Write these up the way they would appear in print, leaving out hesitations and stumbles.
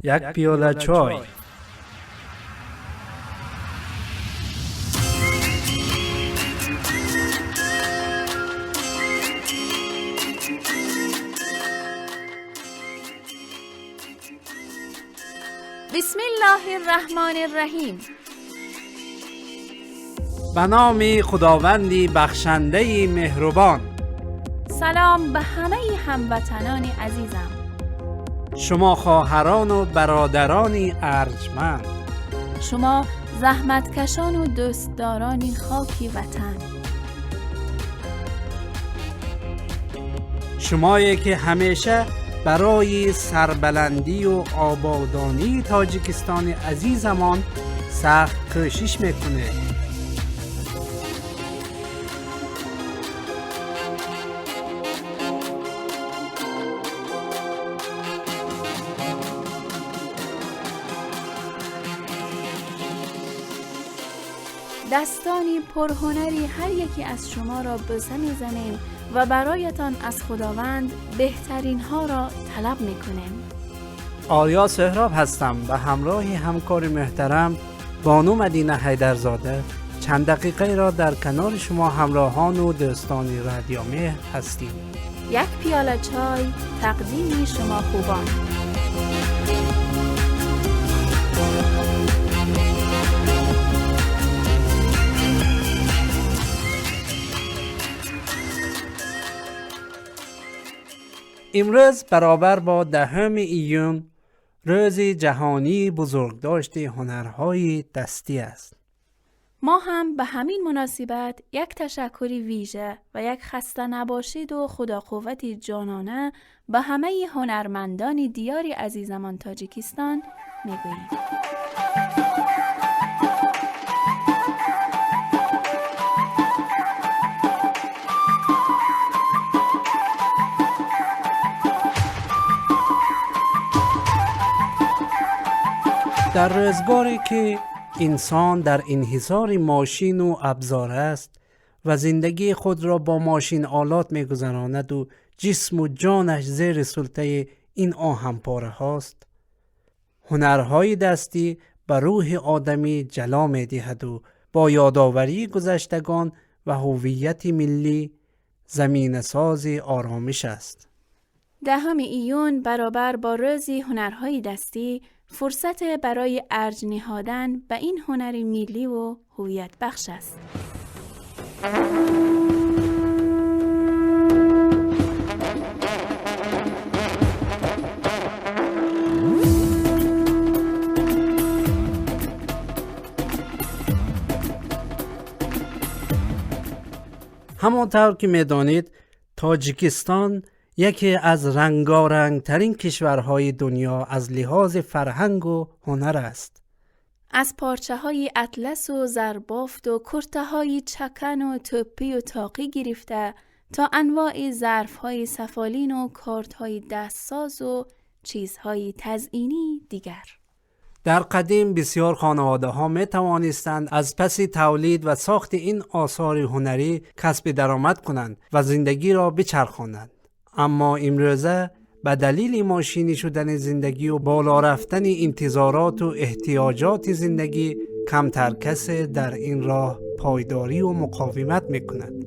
یک پیاله چای. بسم الله الرحمن الرحیم. به نام خداوندی بخشنده مهربان. سلام به همه هموطنان عزیزم. شما خواهران و برادران ارجمند، شما زحمتکشان و دوستداران خاکی وطن، شمایی که همیشه برای سربلندی و آبادانی تاجیکستان عزیزمان سخت کوشش میکنه. دستانی پرهنری هر یکی از شما را بوسه می‌زنیم و برایتان از خداوند بهترین ها را طلب می‌کنیم. آریا سهراب هستم به همراه همکار محترم بانو مدینه حیدرزاده چند دقیقه را در کنار شما همراهان و دوستان رادیو مهر هستیم. یک پیاله چای تقدیم شما خوبان. امروز برابر با 10 ایون روز جهانی بزرگداشت هنرهای دستی است. ما هم به همین مناسبت یک تشکری ویژه و یک خسته نباشید و خدا قوتی جانانه به همه هنرمندان دیار عزیزمان تاجیکستان میگوییم. در روزگاری که انسان در انحصار ماشین و ابزار است و زندگی خود را با ماشین آلات می‌گذراند و جسم و جانش زیر سلطه این آهنپاره هاست، هنرهای دستی به روح آدمی جلا می‌دهد و با یادآوری گذشتگان و هویت ملی زمین ساز آرامش است. 10 ایون برابر با روز هنرهای دستی فرصت برای ارج نهادن به این هنر ملی و هویت بخش است. همانطور که می‌دانید تاجیکستان یکی از رنگارنگ ترین کشورهای دنیا از لحاظ فرهنگ و هنر است. از پارچه های اطلس و زربافت و کرته های چکن و توپی و تاقی گرفته تا انواع ظرف های سفالین و کارت های دستساز و چیزهای تزئینی دیگر. در قدیم بسیار خانواده ها می توانستند از پس تولید و ساخت این آثار هنری کسب درآمد کنند و زندگی را بچرخانند. اما امروزه به دلیل ماشینی شدن زندگی و بالا رفتن انتظارات و احتیاجات زندگی کمتر کسی در این راه پایداری و مقاومت میکند.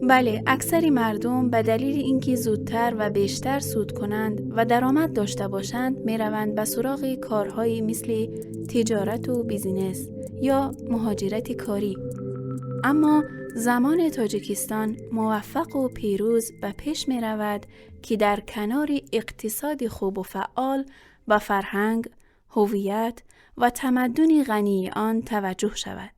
بله، اکثر مردم به دلیل اینکه زودتر و بیشتر سود کنند و درآمد داشته باشند میروند به سراغ کارهایی مثل تجارت و بیزینس یا مهاجرت کاری. اما زمان تاجیکستان موفق و پیروز به پیش می رود که در کنار اقتصاد خوب و فعال به فرهنگ، هویت و تمدن غنی آن توجه شود.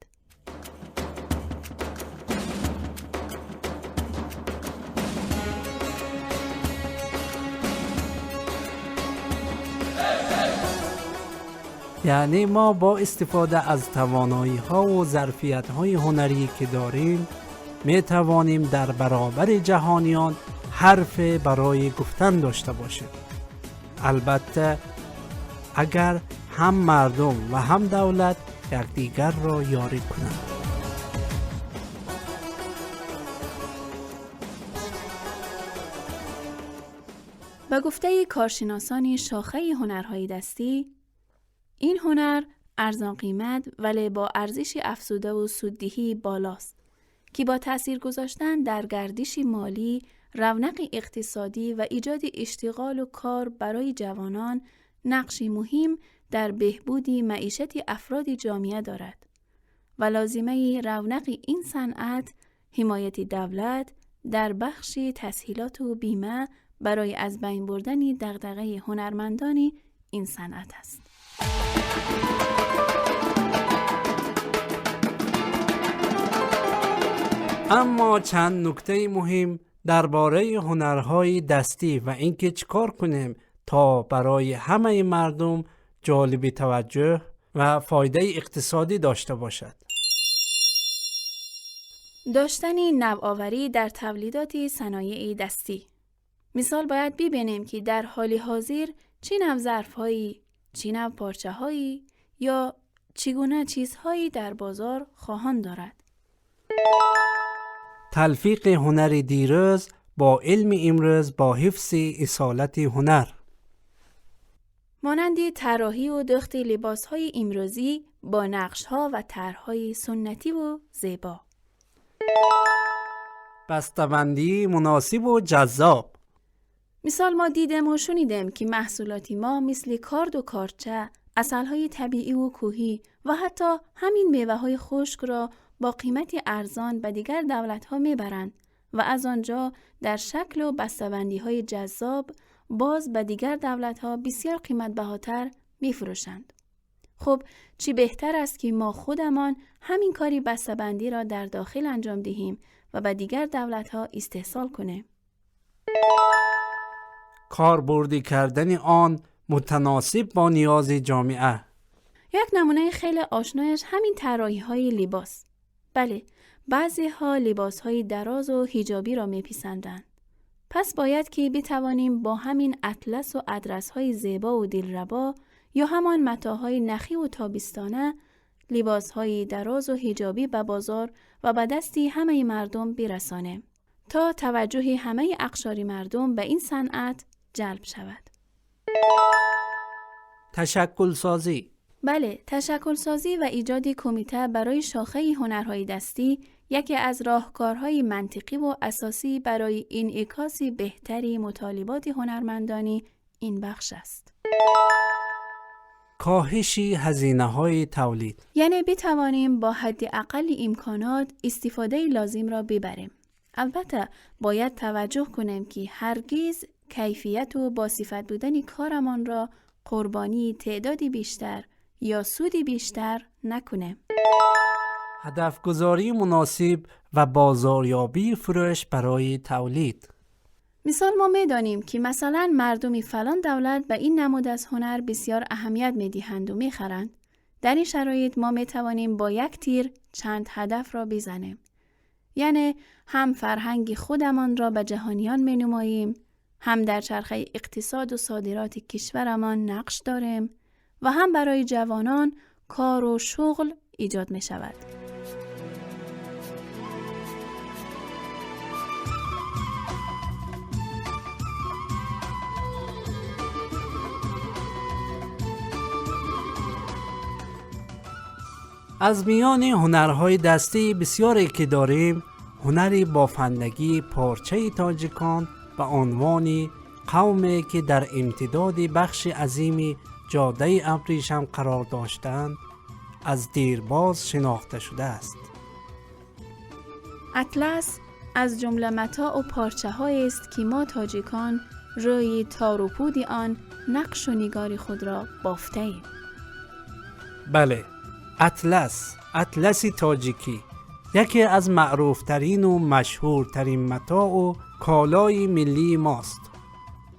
یعنی ما با استفاده از توانایی ها و ظرفیت های هنری که داریم می توانیم در برابر جهانیان حرف برای گفتن داشته باشیم. البته اگر هم مردم و هم دولت یکدیگر را یاری کنند. به گفته کارشناسان شاخه هنرهای دستی، این هنر ارزان قیمت ولی با ارزش افزوده و سوددهی بالاست که با تأثیر گذاشتن در گردش مالی، رونق اقتصادی و ایجاد اشتغال و کار برای جوانان نقشی مهم در بهبود معیشت افراد جامعه دارد و لازمه رونق این صنعت حمایت دولت در بخش تسهیلات و بیمه برای از بین بردن دغدغه هنرمندان این صنعت است. اما چند نکته مهم درباره هنرهای دستی و اینکه چیکار کنیم تا برای همه مردم جالب توجه و فایده اقتصادی داشته باشد. داشتن نوآوری در تولیدات صنایع دستی. مثال باید ببینیم که در حال حاضر چه نوع ظرف‌هایی، چه نوع پارچه‌هایی یا چگونه چیزهایی در بازار خواهان دارد. تلفیق هنر دیروز با علم امروز با حفظ اصالت هنر. مانند طراحی و دخت لباس‌های امروزی با نقش‌ها و طرح‌های سنتی و زیبا. بسته‌بندی مناسب و جذاب. مثال ما دیدیم و شنیدیم که محصولات ما مثل کارد و کارچه، عسل‌های طبیعی و کوهی و حتی همین میوه‌های خشک را با قیمت ارزان به دیگر دولت‌ها میبرند و از آنجا در شکل و بسته‌بندی‌های جذاب باز به دیگر دولت‌ها بسیار قیمت بهاتر میفروشند. خب چی بهتر است که ما خودمان همین کاری بسته‌بندی را در داخل انجام دهیم و به دیگر دولت‌ها استحصال کنیم. کاربردی کردن آن متناسب با نیاز جامعه. یک نمونه خیلی آشنایش همین طراحی‌های لباس. بله، بعضی‌ها لباس‌های دراز و حجابی را می‌پسندند. پس باید که بتوانیم با همین اطلس و ادرس‌های زیبا و دلربا یا همان متاع‌های نخی و تابستانه لباس‌های دراز و حجابی به بازار و به دستی همه مردم برسانیم تا توجه همه اقشار مردم به این صنعت جلب شود. تشکل سازی. بله، تشکل سازی و ایجاد کمیته برای شاخه هنرهای دستی یکی از راهکارهای منطقی و اساسی برای انعکاس بهتری مطالبات هنرمندانی این بخش است. کاهش هزینه‌های تولید. یعنی بتوانیم با حداقل امکانات استفاده لازم را ببریم. البته باید توجه کنیم که هرگز کیفیت و باصفت بودن کارمان را قربانی تعدادی بیشتر یا سودی بیشتر نکنیم. هدف گذاری مناسب و بازاریابی فروش برای تولید. مثال ما می‌دانیم که مثلا مردم فلان دولت به این نمود از هنر بسیار اهمیت می‌دهند و می‌خرند. در این شرایط ما می‌توانیم با یک تیر چند هدف را بزنیم. یعنی هم فرهنگ خودمان را به جهانیان می‌نماییم، هم در چرخه اقتصاد و صادرات کشورمان نقش داریم و هم برای جوانان کار و شغل ایجاد می شود. از میان هنرهای دستی بسیاری که داریم، هنر بافندگی پارچه تاجیکان به عنوان قومی که در امتداد بخش عظیمی جاده ابریشم قرار داشتند از دیرباز شناخته شده است. اطلس از جمله متاع و پارچه هایی است که ما تاجیکان روی تار و پود آن نقش و نگار خود را بافته ایم. بله، اطلس تاجیکی یکی از معروفترین و مشهورترین متاع و کالای ملی ماست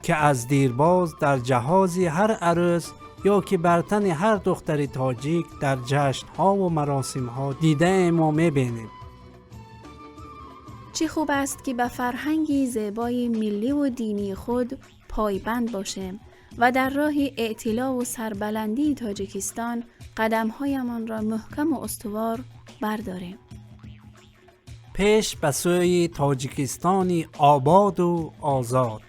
که از دیرباز در جهاز هر عروس یا که بر تن هر دختر تاجیک در جشن‌ها و مراسم‌ها دیده ما می‌بینیم. چه خوب است که به فرهنگ زیبای ملی و دینی خود پایبند باشیم و در راه اعتلا و سربلندی تاجیکستان قدم‌هایمان را محکم و استوار برداریم. پیش به سوی تاجیکستانی آباد و آزاد.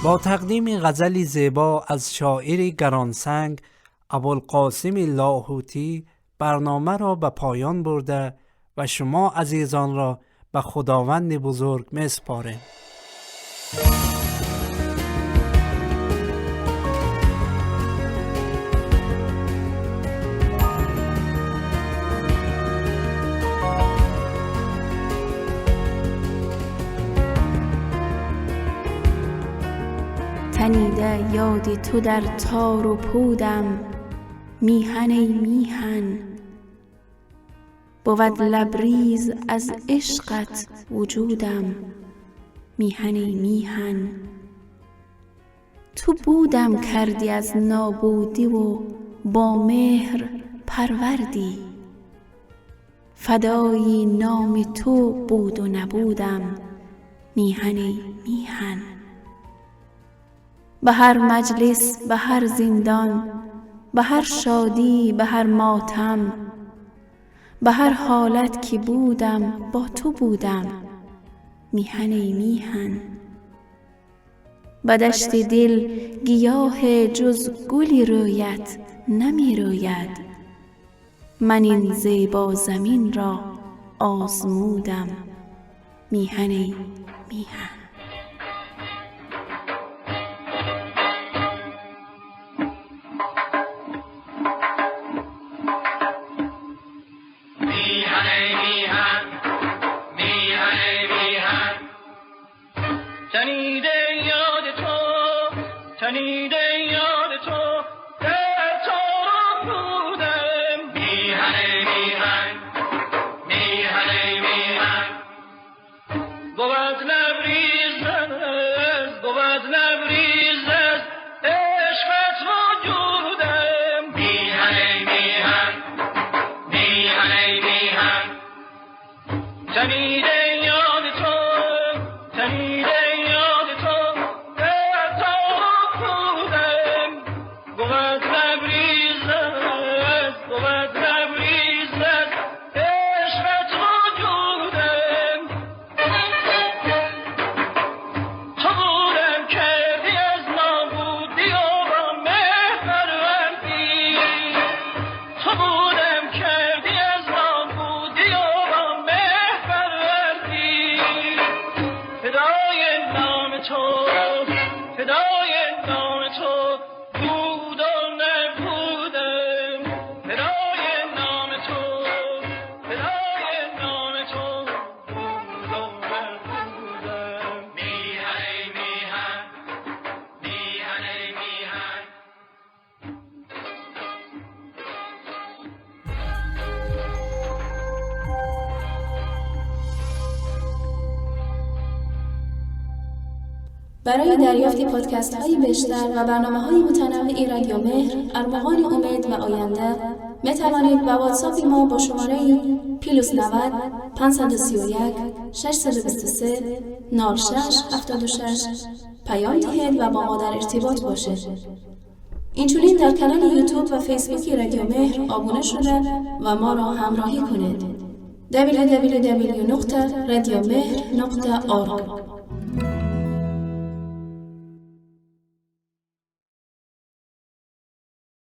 با تقدیم غزلی زیبا از شاعری گرانسنگ ابوالقاسم لاهوتی برنامه را به پایان برده و شما عزیزان را به خداوند بزرگ میسپاریم. تنیده یاد تو در تار و پودم، میهن ای میهن. بود لبریز از عشقت وجودم، میهن ای میهن. تو بودم کردی از نابودی و با مهر پروردی. فدای نام تو بود و نبودم، میهن ای میهن. به هر مجلس، به هر زندان، به هر شادی، به هر ماتم، به هر حالت که بودم با تو بودم، میهن ای میهن. به دشت دل گیاه جز گلی رویت نمی روید. من این زیبا زمین را آزمودم، میهن ای میهن. برای دریافت پادکست های بیشتر و برنامه های متنوعی رادیو مهر، ارمغان امید و آینده می توانید با واتساپ ما با شماره +90 531 623 0676 پیام دهید و با ما در ارتباط باشید. اینچنین در کانال یوتیوب و فیسبوکی رادیو مهر آبونه شده و ما را همراهی کنید. www.radiomehr.org